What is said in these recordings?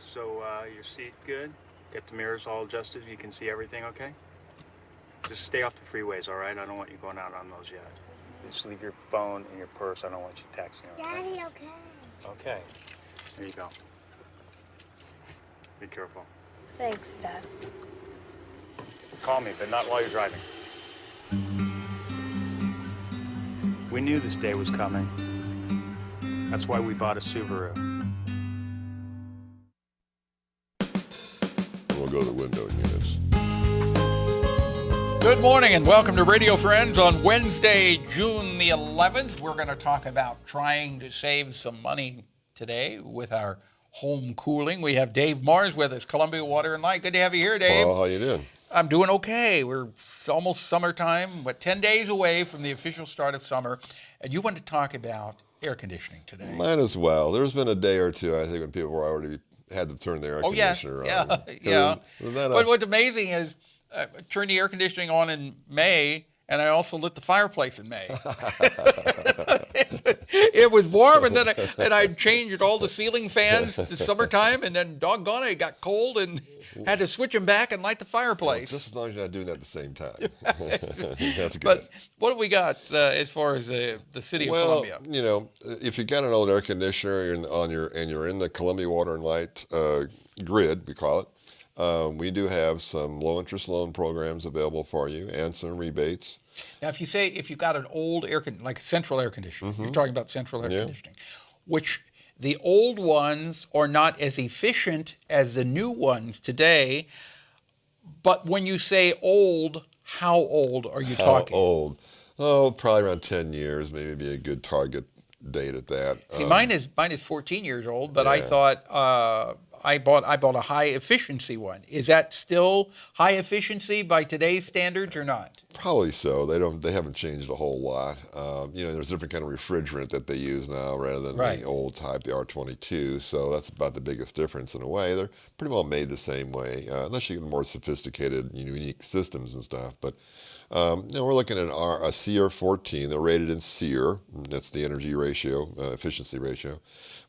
So your seat good? Get the mirrors all adjusted? You can see everything okay? Just stay off the freeways, all right? I don't want you going out on those yet. Just leave your phone in your purse. I don't want you texting. Okay? Daddy, okay. Okay. There you go. Be careful. Thanks, Dad. Call me, but not while you're driving. We knew this day was coming. That's why we bought a Subaru. We'll go to the window units. Good morning and welcome to Radio Friends on Wednesday, June the 11th. We're going to talk about trying to save some money today with our home cooling. We have Dave Mars with us, Columbia Water and Light. Good to have you here, Dave. Paul, how you doing? I'm doing okay. We're almost summertime, but 10 days away from the official start of summer. And you want to talk about air conditioning today. Might as well. There's been a day or two, I think, when people were already had to turn their air conditioner on. Yeah. Isn't But what's amazing is I turned the air conditioning on in May, and I also lit the fireplace in May. It was warm, and then I changed all the ceiling fans this summertime, and then doggone it, got cold and had to switch them back and light the fireplace. Just as long as you're not doing that at the same time. That's good. But what do we got as far as the city of Columbia? Well, you know, if you got an old air conditioner and you're in the Columbia Water and Light grid, we call it, we do have some low-interest loan programs available for you and some rebates. Now, if you got an old like a central air conditioner, you're talking about central air conditioning, which the old ones are not as efficient as the new ones today. But when you say old, how old are you talking? How old? Oh, probably around 10 years, maybe be a good target date at that. See, mine is 14 years old, but I Yeah. thought I bought a high efficiency one. Is that still high efficiency by today's standards or not? Probably so. They haven't changed a whole lot. You know, there's a different kind of refrigerant that they use now rather than the old type, the R22. So that's about the biggest difference in a way. They're pretty well made the same way, unless you get more sophisticated, unique systems and stuff. But you know, we're looking at a SEER 14. They're rated in SEER. That's the energy ratio, efficiency ratio.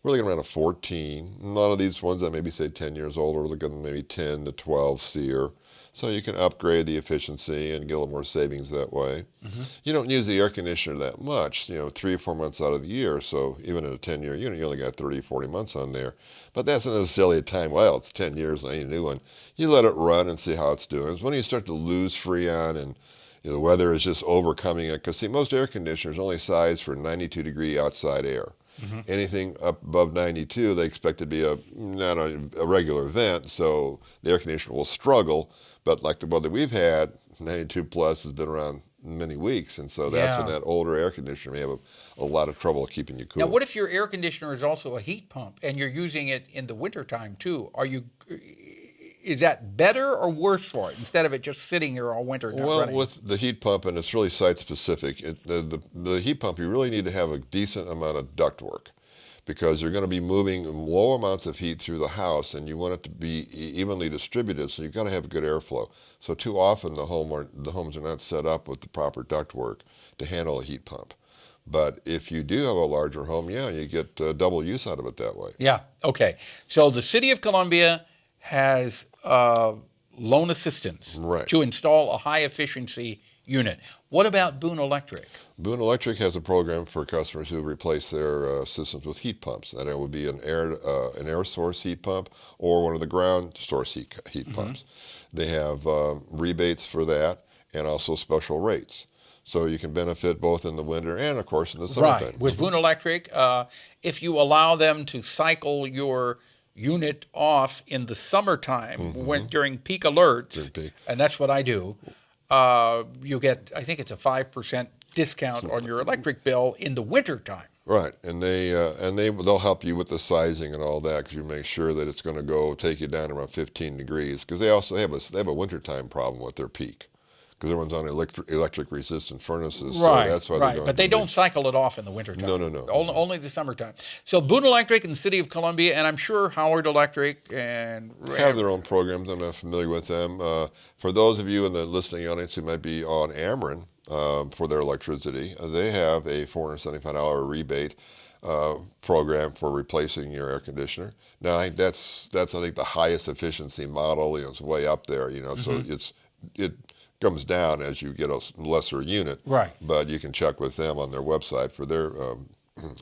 We're looking around a 14. A lot of these ones that maybe say 10 years old are looking maybe 10 to 12 SEER. So you can upgrade the efficiency and get a little more savings that way. You don't use the air conditioner that much, you know, 3 or 4 months out of the year. So even in a 10-year unit, you only got 30, 40 months on there. But that's not necessarily a time, well, it's 10 years and I need a new one. You let it run and see how it's doing. It's when you start to lose Freon and the weather is just overcoming it. Because see, most air conditioners only size for 92-degree outside air. Anything up above 92, they expect it to be not a regular event, so the air conditioner will struggle. But like the weather we've had, 92 plus has been around many weeks, and so that's when that older air conditioner may have a lot of trouble keeping you cool. Now, what if your air conditioner is also a heat pump and you're using it in the wintertime too? Is that better or worse for it instead of it just sitting here all winter? Well, with the heat pump, and it's really site specific, the heat pump, you really need to have a decent amount of ductwork because you're going to be moving low amounts of heat through the house and you want it to be evenly distributed, so you've got to have good airflow. So too often the homes are not set up with the proper ductwork to handle a heat pump. But if you do have a larger home, you get double use out of it that way. Yeah, okay. So the City of Columbia has loan assistance to install a high-efficiency unit. What about Boone Electric? Boone Electric has a program for customers who replace their systems with heat pumps. And it would be an air source heat pump or one of the ground source heat pumps. They have rebates for that and also special rates. So you can benefit both in the winter and, of course, in the summertime. Right. With Boone Electric, if you allow them to cycle your unit off in the summertime during peak alerts, and that's what I do, you get, I think it's a 5% discount on your electric bill in the wintertime. Right, and they'll help you with the sizing and all that because you make sure that it's going to take you down around 15 degrees because they have a wintertime problem with their peak. Because everyone's on electric resistant furnaces, so that's why they're going. But they don't cycle it off in the wintertime. No. Only the summertime. So Boone Electric and the City of Columbia, and I'm sure Howard Electric and have their own programs. I'm not familiar with them. For those of you in the listening audience who might be on Ameren for their electricity, they have a $475 rebate program for replacing your air conditioner. Now, I think that's the highest efficiency model. It's way up there. So it comes down as you get a lesser unit. Right. But you can check with them on their website for their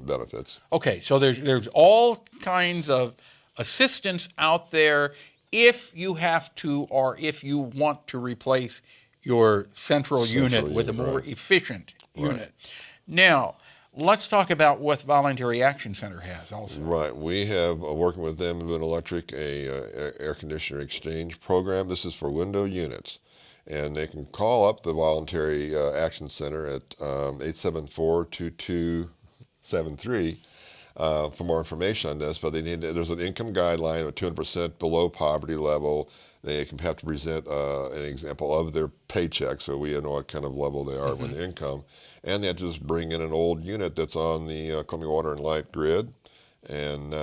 benefits. Okay, so there's all kinds of assistance out there if you have to, or if you want to replace your central unit with a more efficient unit. Now, let's talk about what Voluntary Action Center has also. Right. We have, working with them, Boone Electric, a air conditioner exchange program. This is for window units. And they can call up the Voluntary Action Center at 874-2273 for more information on this. But there's an income guideline of 200% below poverty level. They have to present an example of their paycheck, so we know what kind of level they are with their income. And they have to just bring in an old unit that's on the Columbia Water and Light grid. And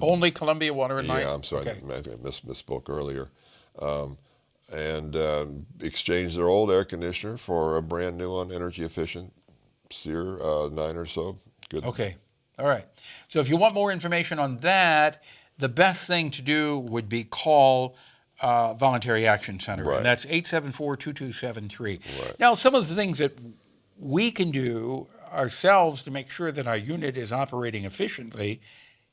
only Columbia Water and Light? Yeah, I'm sorry, I think I misspoke earlier. And exchange their old air conditioner for a brand new one, energy efficient, SEER 9 or so. Good. Okay, all right. So if you want more information on that, the best thing to do would be call Voluntary Action Center, right. And that's 874-2273. Right. Now, some of the things that we can do ourselves to make sure that our unit is operating efficiently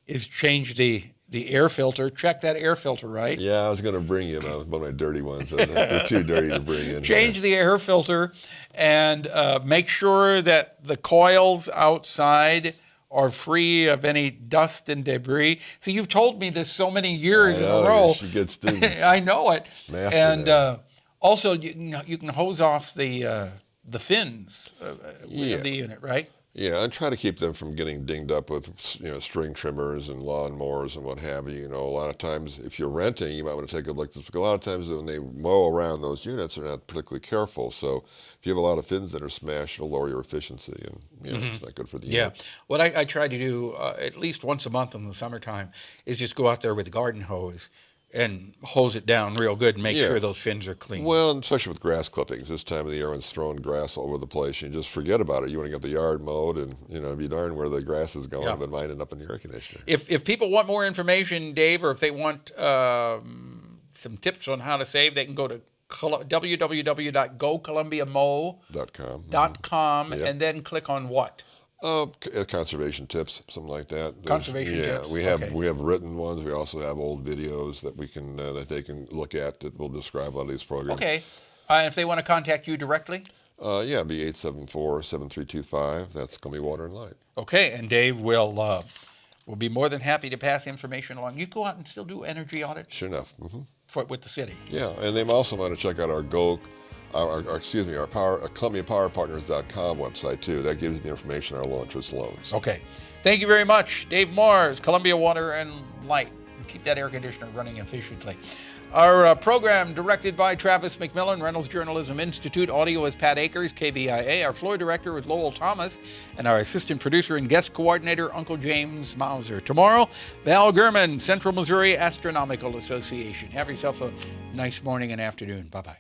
is change the air filter. Check that air filter, right? Yeah, I was going to bring you one of my dirty ones. They're too dirty to bring in. Change the air filter and make sure that the coils outside are free of any dust and debris. See, you've told me this so many years in a row. You get students. I know it. Master and that. Also, you can hose off the fins of the unit, right? Yeah, I try to keep them from getting dinged up with string trimmers and lawnmowers and what have you. A lot of times if you're renting, you might want to take a look. Because a lot of times when they mow around those units, they're not particularly careful. So if you have a lot of fins that are smashed, it'll lower your efficiency, and it's not good for the unit. Yeah, what I try to do at least once a month in the summertime is just go out there with a garden hose and hose it down real good and make sure those fins are clean. Well, and especially with grass clippings, this time of the year when it's throwing grass all over the place, you just forget about it. You want to get the yard mowed and, be darned where the grass is going, but might end up in your air conditioner. If people want more information, Dave, or if they want some tips on how to save, they can go to www.gocolumbiamo.com and then click on what? Conservation tips, something like that. Conservation tips. Yeah, we have written ones. We also have old videos that we can that they can look at that will describe a lot of these programs. Okay. And if they want to contact you directly? It'd be 874-7325. That's Columbia Water and Light. Okay, and Dave will be more than happy to pass information along. You go out and still do energy audits? Sure enough. With the city. Yeah, and they also want to check out our ColumbiaPowerPartners.com website too. That gives you the information on our low interest loans. Okay. Thank you very much, Dave Mars, Columbia Water and Light. Keep that air conditioner running efficiently. Our program directed by Travis McMillen, Reynolds Journalism Institute. Audio is Pat Akers, KBIA. Our floor director is Lowell Thomas, and our assistant producer and guest coordinator, Uncle James Mauser. Tomorrow, Val Gurman, Central Missouri Astronomical Association. Have yourself a nice morning and afternoon. Bye-bye.